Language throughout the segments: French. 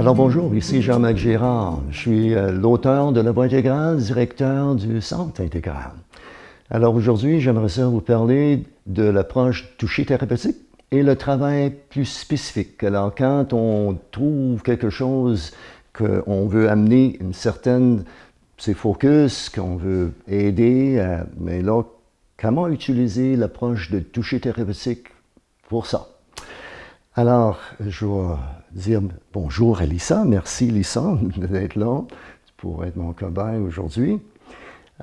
Alors bonjour, ici Jean-Marc Girard. Je suis l'auteur de La Voix intégrale, directeur du Centre intégral. Alors aujourd'hui, j'aimerais ça vous parler de l'approche toucher thérapeutique et le travail plus spécifique. Alors quand on trouve quelque chose qu'on veut amener une certaine focus, qu'on veut aider, mais là, comment utiliser l'approche de toucher thérapeutique pour ça? Alors, je vais dire bonjour à Lisa. Merci Lisa d'être là pour être mon cobaye aujourd'hui.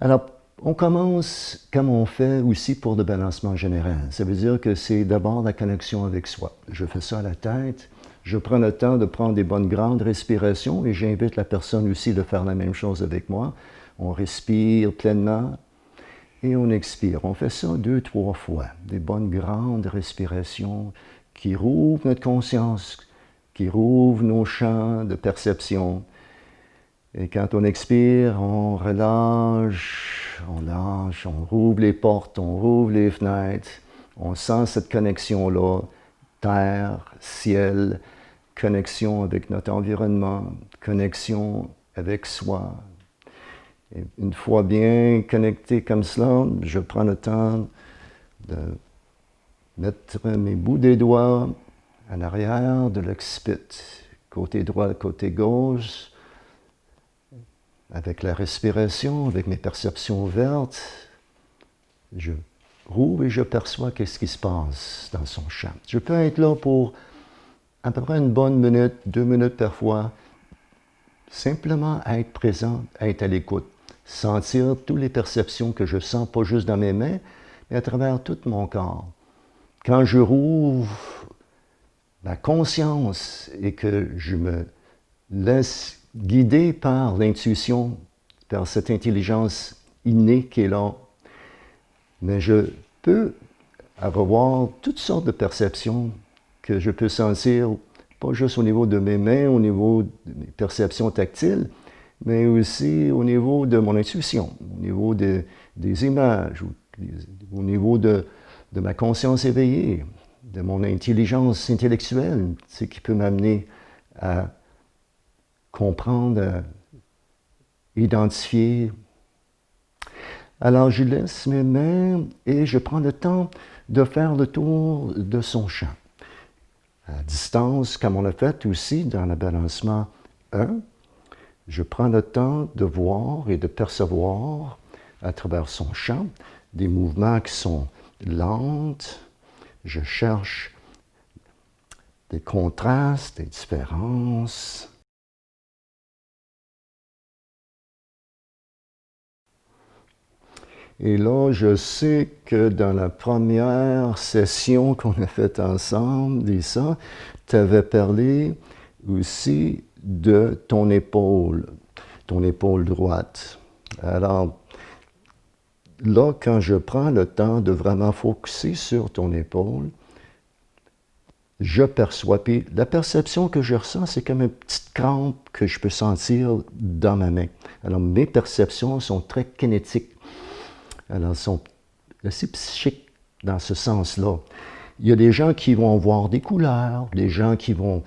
Alors, on commence comme on fait aussi pour le balancement général. Ça veut dire que c'est d'abord la connexion avec soi. Je fais ça à la tête. Je prends le temps de prendre des bonnes grandes respirations et j'invite la personne aussi de faire la même chose avec moi. On respire pleinement et on expire. On fait ça 2-3 fois. Des bonnes grandes respirations qui rouvrent notre conscience, qui rouvrent nos champs de perception. Et quand on expire, on relâche, on lâche, on rouvre les portes, on rouvre les fenêtres. On sent cette connexion-là, terre, ciel, connexion avec notre environnement, connexion avec soi. Et une fois bien connecté comme cela, je prends le temps de mettre mes bouts des doigts en arrière de l'occiput, côté droit, côté gauche, avec la respiration, avec mes perceptions ouvertes, je rouvre et je perçois qu'est-ce qui se passe dans son champ. Je peux être là pour à peu près une bonne minute, 2 minutes parfois, simplement être présent, être à l'écoute, sentir toutes les perceptions que je sens, pas juste dans mes mains, mais à travers tout mon corps. Quand je rouvre ma conscience et que je me laisse guider par l'intuition, par cette intelligence innée qui est là, mais je peux avoir toutes sortes de perceptions que je peux sentir, pas juste au niveau de mes mains, au niveau de mes perceptions tactiles, mais aussi au niveau de mon intuition, au niveau des images, au niveau de ma conscience éveillée, de mon intelligence intellectuelle, ce qui peut m'amener à comprendre, à identifier. Alors je laisse mes mains et je prends le temps de faire le tour de son champ. À distance, comme on l'a fait aussi dans le balancement 1, je prends le temps de voir et de percevoir à travers son champ des mouvements qui sont lents. Je cherche des contrastes, des différences. Et là, je sais que dans la première session qu'on a faite ensemble, Lisa, tu avais parlé aussi de ton épaule droite. Alors, là, quand je prends le temps de vraiment focusser sur ton épaule, je perçois. Puis la perception que je ressens, c'est comme une petite crampe que je peux sentir dans ma main. Alors, mes perceptions sont très kinétiques. Alors, elles sont assez psychiques dans ce sens-là. Il y a des gens qui vont voir des couleurs, des gens qui vont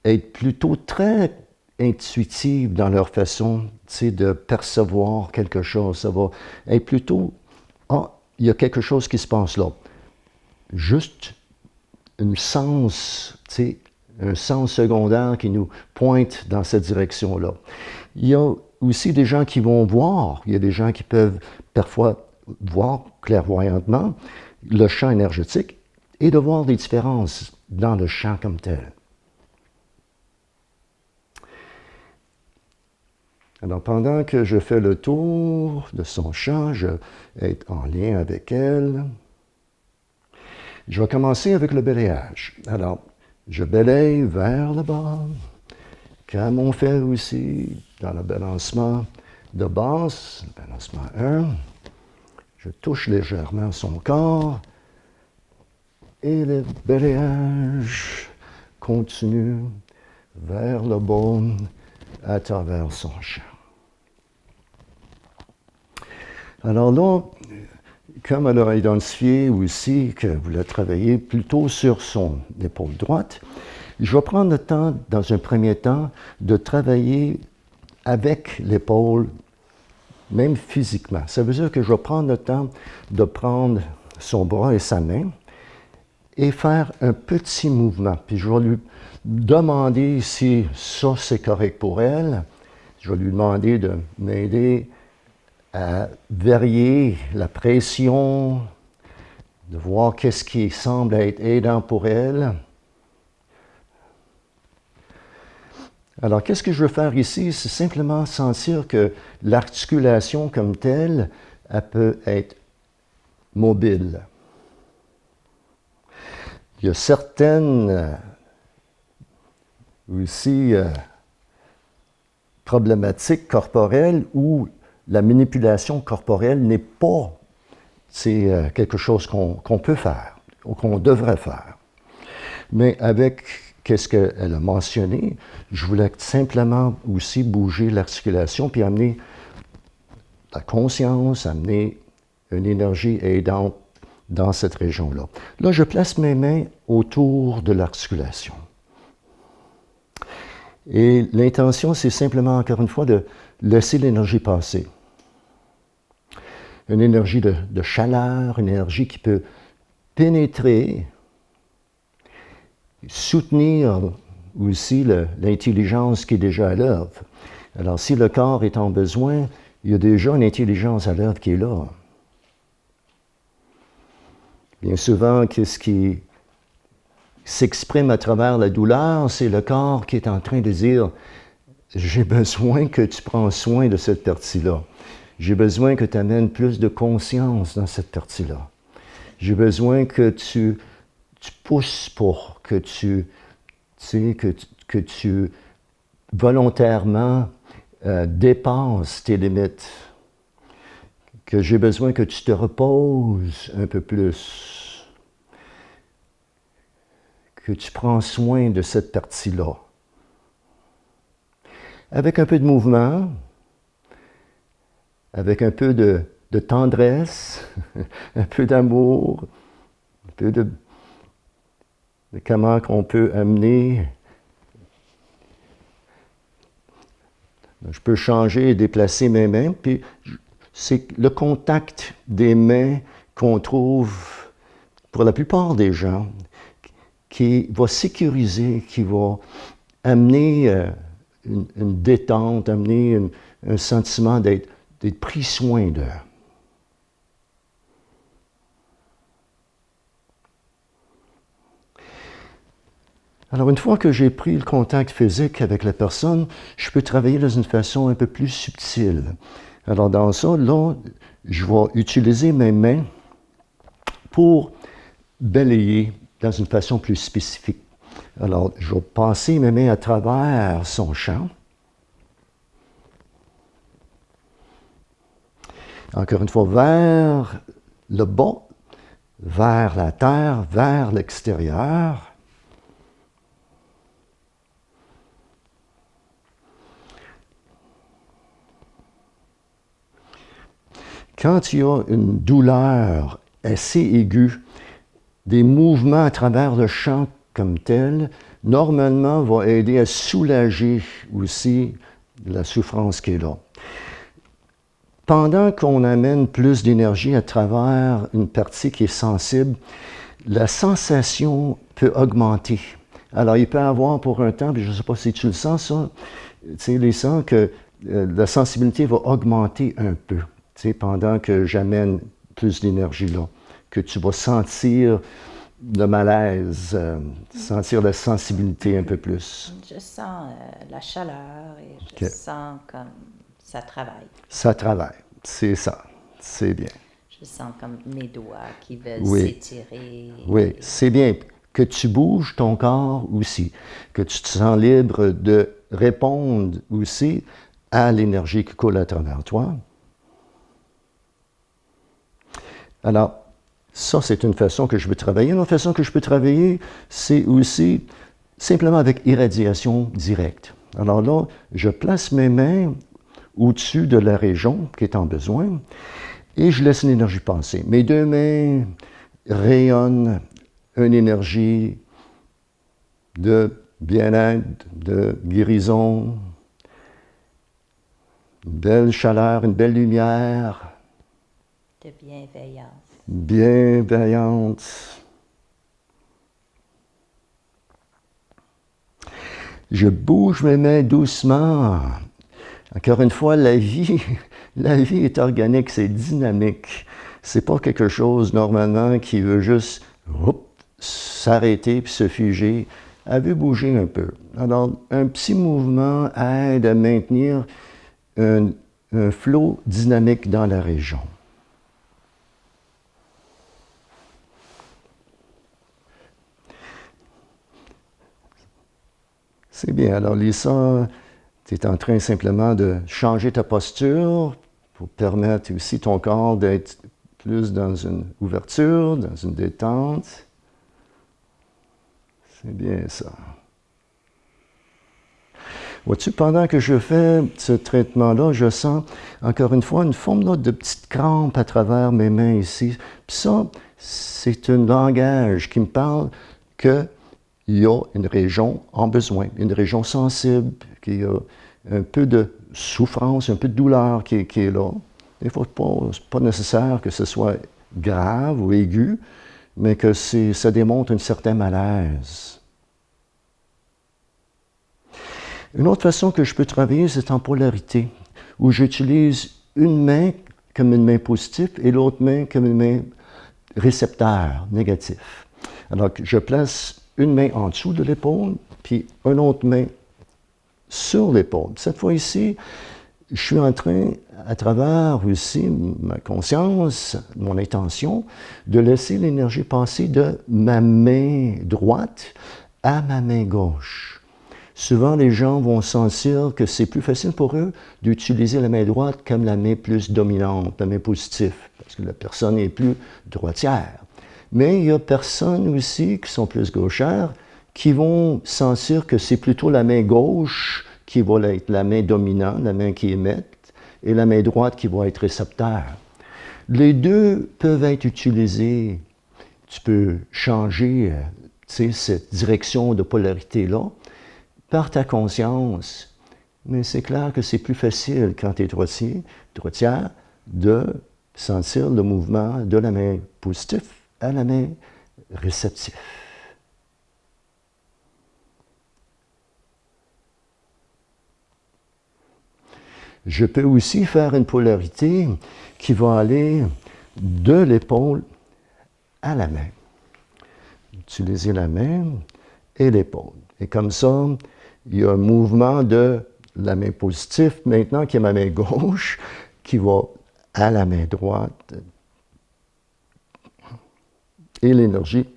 être plutôt très intuitifs dans leur façon de percevoir quelque chose. Ça va être plutôt, il y a quelque chose qui se passe là. Juste un sens secondaire qui nous pointe dans cette direction-là. Il y a aussi des gens qui vont voir, il y a des gens qui peuvent parfois voir clairvoyantement le champ énergétique et de voir des différences dans le champ comme tel. Alors, pendant que je fais le tour de son champ, je vais être en lien avec elle. Je vais commencer avec le balayage. Alors, je balaye vers le bas, comme on fait aussi dans le balancement de base, le balancement 1. Je touche légèrement son corps et le balayage continue vers le bas à travers son champ. Alors là, comme elle a identifié aussi que vous voulez travailler plutôt sur son épaule droite, Je vais prendre le temps, dans un premier temps, de travailler avec l'épaule, même physiquement. Ça veut dire que je vais prendre le temps de prendre son bras et sa main et faire un petit mouvement. Puis je vais lui demander si ça c'est correct pour elle. Je vais lui demander de m'aider à varier la pression, de voir qu'est-ce qui semble être aidant pour elle. Alors, qu'est-ce que je veux faire ici? C'est simplement sentir que l'articulation comme telle, elle peut être mobile. Il y a certaines aussi problématiques corporelles où la manipulation corporelle n'est pas quelque chose qu'on peut faire ou qu'on devrait faire. Mais avec qu'est-ce qu'elle a mentionné, je voulais simplement aussi bouger l'articulation puis amener la conscience, amener une énergie aidante dans cette région-là. Là, je place mes mains autour de l'articulation. Et l'intention, c'est simplement, encore une fois, de laisser l'énergie passer. Une énergie de chaleur, une énergie qui peut pénétrer, soutenir aussi l'intelligence qui est déjà à l'œuvre. Alors, si le corps est en besoin, il y a déjà une intelligence à l'œuvre qui est là. Bien souvent, qu'est-ce qui s'exprime à travers la douleur, c'est le corps qui est en train de dire « J'ai besoin que tu prends soin de cette partie-là. J'ai besoin que tu amènes plus de conscience dans cette partie-là. J'ai besoin que tu pousses pour que tu volontairement dépasses tes limites. Que j'ai besoin que tu te reposes un peu plus. Que tu prends soin de cette partie-là. Avec un peu de mouvement, avec un peu de tendresse, un peu d'amour, un peu de comment on peut amener. Je peux changer et déplacer mes mains, puis c'est le contact des mains qu'on trouve pour la plupart des gens qui va sécuriser, qui va amener une détente, amener un sentiment d'être pris soin d'eux. Alors, une fois que j'ai pris le contact physique avec la personne, je peux travailler dans une façon un peu plus subtile. Alors, dans ça, là, je vais utiliser mes mains pour balayer dans une façon plus spécifique. Alors, je vais passer mes mains à travers son champ. Encore une fois, vers le bas, vers la terre, vers l'extérieur. Quand il y a une douleur assez aiguë, des mouvements à travers le champ comme tel, normalement, va aider à soulager aussi la souffrance qui est là. Pendant qu'on amène plus d'énergie à travers une partie qui est sensible, la sensation peut augmenter. Alors, il peut y avoir pour un temps, puis je ne sais pas si tu le sens ça, tu sais, les sens que la sensibilité va augmenter un peu. Pendant que j'amène plus d'énergie là, que tu vas sentir le malaise, sentir la sensibilité un peu plus. Je sens la chaleur et je sens comme ça travaille. Ça travaille, c'est ça, c'est bien. Je sens comme mes doigts qui veulent s'étirer. Oui, c'est bien que tu bouges ton corps aussi, que tu te sens libre de répondre aussi à l'énergie qui coule à travers toi. Alors, ça, c'est une façon que je peux travailler. Une autre façon que je peux travailler, c'est aussi simplement avec irradiation directe. Alors là, je place mes mains au-dessus de la région qui est en besoin et je laisse l'énergie passer. Mes deux mains rayonnent une énergie de bien-être, de guérison, une belle chaleur, une belle lumière. De bienveillance. Bienveillante. Je bouge mes mains doucement. Encore une fois, la vie est organique, c'est dynamique. C'est pas quelque chose normalement qui veut juste s'arrêter puis se figer. Elle veut bouger un peu. Alors, un petit mouvement aide à maintenir un flot dynamique dans la région. C'est bien. Alors, Lisa, tu es en train simplement de changer ta posture pour permettre aussi ton corps d'être plus dans une ouverture, dans une détente. C'est bien ça. Vois-tu, pendant que je fais ce traitement-là, je sens encore une fois une forme là, de petite crampe à travers mes mains ici. Puis ça, c'est un langage qui me parle qu'il y a une région en besoin, une région sensible, qu'il y a un peu de souffrance, un peu de douleur qui est là. Il n'est pas nécessaire que ce soit grave ou aigu, mais que ça démontre un certain malaise. Une autre façon que je peux travailler, c'est en polarité, où j'utilise une main comme une main positive et l'autre main comme une main récepteur, négatif. Alors, je place une main en dessous de l'épaule, puis une autre main sur l'épaule. Cette fois-ci, je suis en train, à travers aussi ma conscience, mon intention, de laisser l'énergie passer de ma main droite à ma main gauche. Souvent, les gens vont sentir que c'est plus facile pour eux d'utiliser la main droite comme la main plus dominante, la main positive, parce que la personne est plus droitière. Mais il y a personnes aussi qui sont plus gauchères qui vont sentir que c'est plutôt la main gauche qui va être la main dominante, la main qui émette, et la main droite qui va être récepteur. Les deux peuvent être utilisés. Tu peux changer cette direction de polarité-là par ta conscience. Mais c'est clair que c'est plus facile quand tu es droitière, de sentir le mouvement de la main positive à la main réceptive. Je peux aussi faire une polarité qui va aller de l'épaule à la main. Utiliser la main et l'épaule. Et comme ça, il y a un mouvement de la main positive, maintenant qui est ma main gauche, qui va à la main droite. Et l'énergie,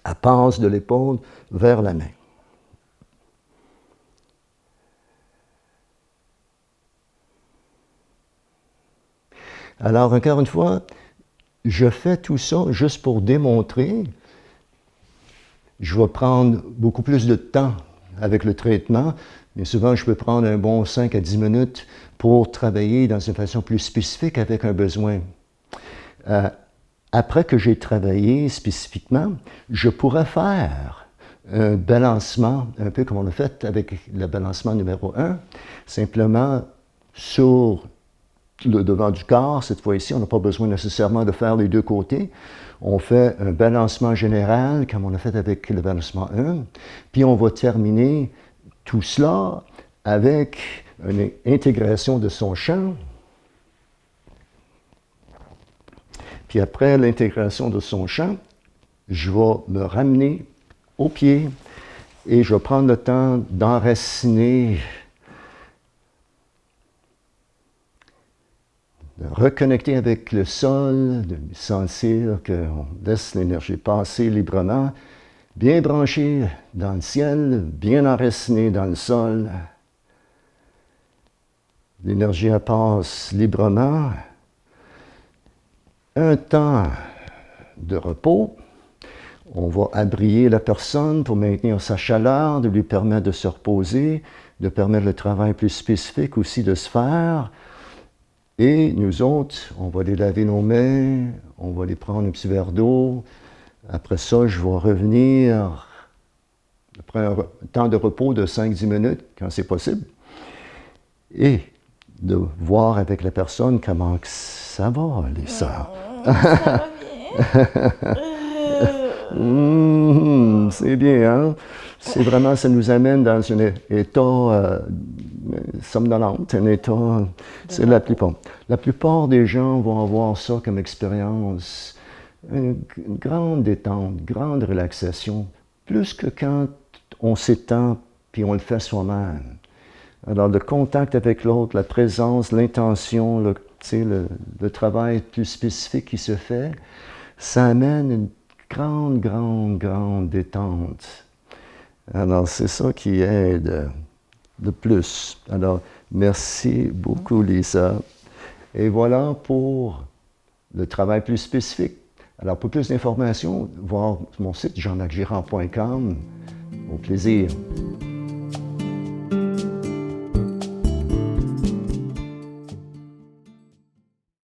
elle passe de l'épaule vers la main. Alors, encore une fois, je fais tout ça juste pour démontrer. Je vais prendre beaucoup plus de temps avec le traitement, mais souvent je peux prendre un bon 5 à 10 minutes pour travailler dans une façon plus spécifique avec un besoin. Après que j'ai travaillé spécifiquement, je pourrais faire un balancement, un peu comme on a fait avec le balancement numéro 1, simplement sur le devant du corps. Cette fois-ci, on n'a pas besoin nécessairement de faire les deux côtés. On fait un balancement général, comme on a fait avec le balancement 1, puis on va terminer tout cela avec une intégration de son champ. Puis après l'intégration de son champ, je vais me ramener au pied et je vais prendre le temps d'enraciner, de reconnecter avec le sol, de sentir qu'on laisse l'énergie passer librement, bien branché dans le ciel, bien enraciné dans le sol. L'énergie passe librement. Un temps de repos. On va abrier la personne pour maintenir sa chaleur, de lui permettre de se reposer, de permettre le travail plus spécifique aussi de se faire. Et nous autres, on va aller laver nos mains, on va aller prendre un petit verre d'eau. Après ça, je vais revenir après un temps de repos de 5-10 minutes, quand c'est possible, et de voir avec la personne comment ça va, Lisa. Ça va bien. C'est bien, hein? C'est vraiment, ça nous amène dans un état somnolent, un état, c'est la plupart. La plupart des gens vont avoir ça comme expérience, une grande détente, grande relaxation, plus que quand on s'étend puis on le fait soi-même. Alors, le contact avec l'autre, la présence, l'intention, le travail plus spécifique qui se fait, ça amène une grande détente. Alors, c'est ça qui aide le plus. Alors, merci beaucoup, Lisa. Et voilà pour le travail plus spécifique. Alors, pour plus d'informations, voir mon site jeanmacgirard.com. Au plaisir.